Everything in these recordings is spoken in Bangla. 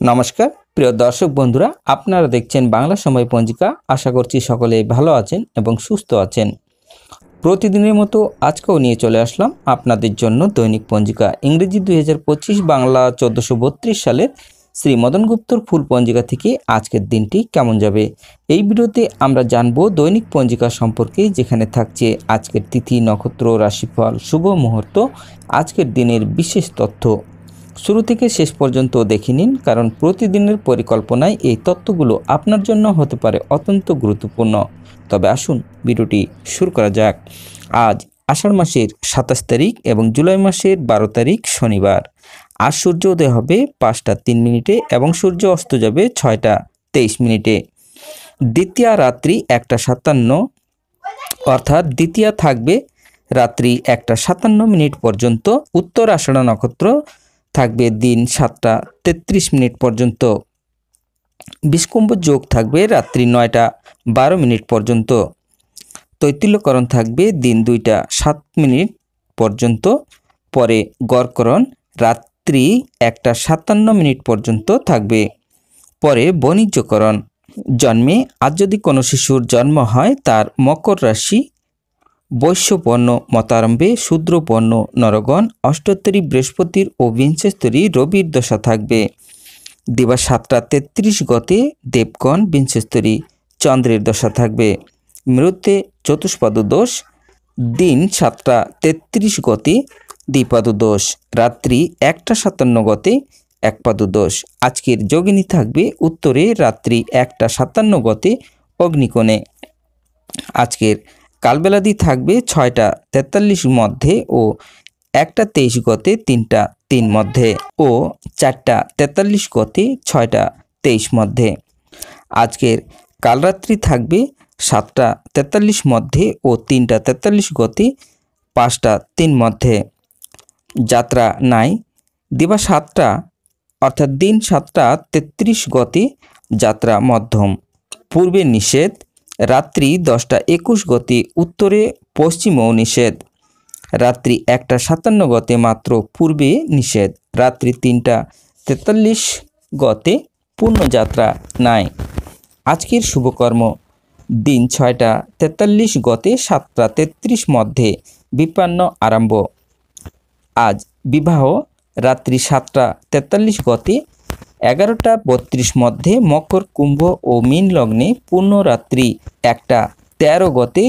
নমস্কার প্রিয় দর্শক বন্ধুরা, আপনারা দেখছেন বাংলা সময় পঞ্জিকা। আশা করছি সকলে ভালো আছেন এবং সুস্থ আছেন। প্রতিদিনের মতো আজকেও নিয়ে চলে আসলাম আপনাদের জন্য দৈনিক পঞ্জিকা। ইংরেজি 2025, বাংলা 1432 সালের শ্রী মদন গুপ্তর ফুল পঞ্জিকা থেকে আজকের দিনটি কেমন যাবে। এই ভিডিওতে আমরা জানব দৈনিক পঞ্জিকা সম্পর্কে, যেখানে থাকছে আজকের তিথি, নক্ষত্র, রাশিফল, শুভ মুহূর্ত, আজকের দিনের বিশেষ তথ্য। শুরু থেকে শেষ পর্যন্ত দেখে নিন, কারণ প্রতিদিনের পরিকল্পনায় এই তথ্যগুলো আপনার জন্য হতে পারে অত্যন্ত গুরুত্বপূর্ণ। তবে আসুন ভিডিওটি শুরু করা যাক। আজ আষাঢ় মাসের 27 তারিখ এবং জুলাই মাসের 12 তারিখ শনিবার। আজ সূর্য উদয় হবে 5টা 3 মিনিটে এবং সূর্য অস্ত যাবে 6টা 23 মিনিটে। দ্বিতীয়া রাত্রি 1টা 57, অর্থাৎ দ্বিতীয়া থাকবে রাত্রি 1টা 57 মিনিট পর্যন্ত। উত্তর আষাঢ় নক্ষত্র থাকবে দিন 7টা 33 মিনিট পর্যন্ত। বিষকুম্ভ যোগ থাকবে রাত্রি 9টা 12 মিনিট পর্যন্ত। তৈতিল্যকরণ থাকবে দিন 2টা 7 মিনিট পর্যন্ত। পরে গড়করণ রাত্রি 1টা 57 মিনিট পর্যন্ত থাকবে। পরে বণিজ্যকরণ জন্মে আজ যদি কোনো শিশুর জন্ম হয়, তার মকর রাশি, বৈশ্যপর্ণ মতারম্ভে শূদ্রপর্ণ নরগণ, অষ্টোত্তরী বৃহস্পতির ও বিংশস্তরী রবির দশা থাকবে। দিবা 7টা 33 গতে দেবগণ, বিংশস্তরী চন্দ্রের দশা থাকবে। মৃত্যে চতুষ্পাদ দোষ, দিন 7টা 33 গতে দ্বিপাদ দোষ, রাত্রি 1টা 57 গতে একপাদ দোষ। আজকের যোগিনী থাকবে উত্তরে রাত্রি 1টা 57 গতে অগ্নিকোণে। আজকের কালবেলাদি থাকবে 6টা 43 মধ্যে ও 1টা 23 গতে 3টা 3 মধ্যে ও 4টা 43 গতে 6টা 23 মধ্যে। আজকের কালরাত্রি থাকবে 7টা 43 মধ্যে ও 3টা 43 গতে 5টা 3 মধ্যে। যাত্রা নাই। দিবা 7টা, অর্থাৎ দিন 7টা 33 গতে যাত্রা মধ্যম। পূর্বে নিষেধ। রাত্রি 10টা 21 গতে উত্তরে পশ্চিমেও নিষেধ। রাত্রি 1টা 57 গতে মাত্র পূর্বে নিষেধ। রাত্রি 3টা 43 গতে পূর্ণযাত্রা নাই। আজকের শুভকর্ম দিন 6টা 43 গতে 7টা 33 মধ্যে বিপান্ন আরম্ভ। আজ বিবাহ রাত্রি 7টা 43 গতে 11টা 32 মধ্যে মকর, কুম্ভ ও মীন লগ্নে। পূর্ণ রাত্রি 1টা 13 গতে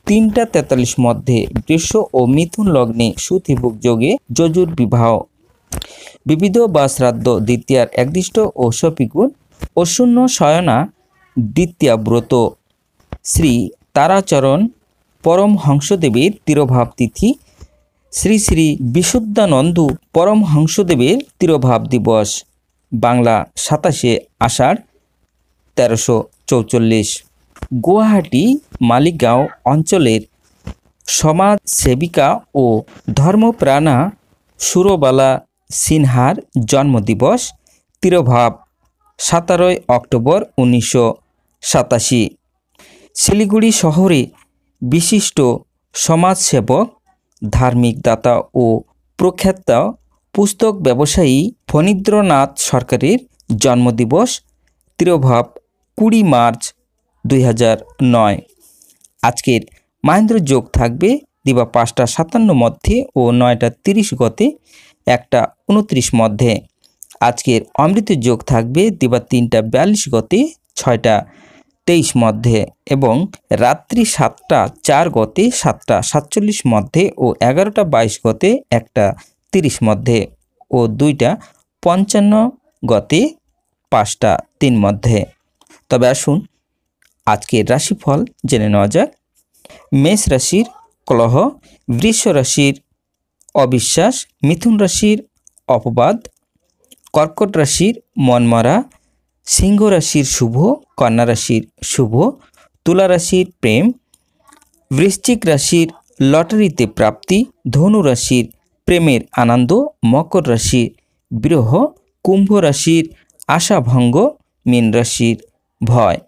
3টা 43 মধ্যে বৃষ ও মিথুন লগ্নে সুতিভোগ যোগে যজুর বিবাহ। বিবিধ বা শ্রাদ্ধ দ্বিতীয়ার একদিষ্ট ও সপিগুণ ও শূন্য শয়না দ্বিতীয়া ব্রত। শ্রী তারাচরণ পরমহংসদেবের তিরোভাব তিথি। শ্রী শ্রী বিশুদ্ধানন্দ পরমহংসদেবের তিরোভাব দিবস। বাংলা 27শে আষাঢ় 1344। গুয়াহাটি মালিগাঁও অঞ্চলের সমাজসেবিকা ও ধর্মপ্রাণা সুরবালা সিনহার জন্মদিবস। তিরোভাব 17 অক্টোবর 1987। শিলিগুড়ি শহরে বিশিষ্ট সমাজসেবক, ধার্মিক দাতা ও প্রখ্যাত পুস্তক ব্যবসায়ী ফণীন্দ্রনাথ সরকারের জন্মদিবস। তিরোভাব 20 মার্চ 2009। আজকের মাহেন্দ্র যোগ থাকবে দিবা 5টা 57 মধ্যে ও 9টা 30 গতে 1টা 29 মধ্যে। আজকের অমৃত যোগ থাকবে দিবা 3টা 42 গতে 6টা 23 মধ্যে এবং রাত্রি 7টা 4 গতে 7টা 47 মধ্যে ও 11টা 22 গতে 1টা 30 মধ্যে ও 2টা 55 গতে 5টা 3 মধ্যে। তবে আসুন আজকের রাশিফল জেনে নেওয়া যাক। মেষ রাশির কলহ, বৃষ রাশির অবিশ্বাস, মিথুন রাশির অপবাদ, কর্কট রাশির মনমরা, সিংহ রাশির শুভ, কন্যা রাশির শুভ, তুলা রাশির প্রেম, বৃশ্চিক রাশির লটারিতে প্রাপ্তি, ধনু রাশির প্রেমের আনন্দ, মকর রাশির বিরহ, কুম্ভ রাশির আশাভঙ্গ, মীন রাশির ভয়।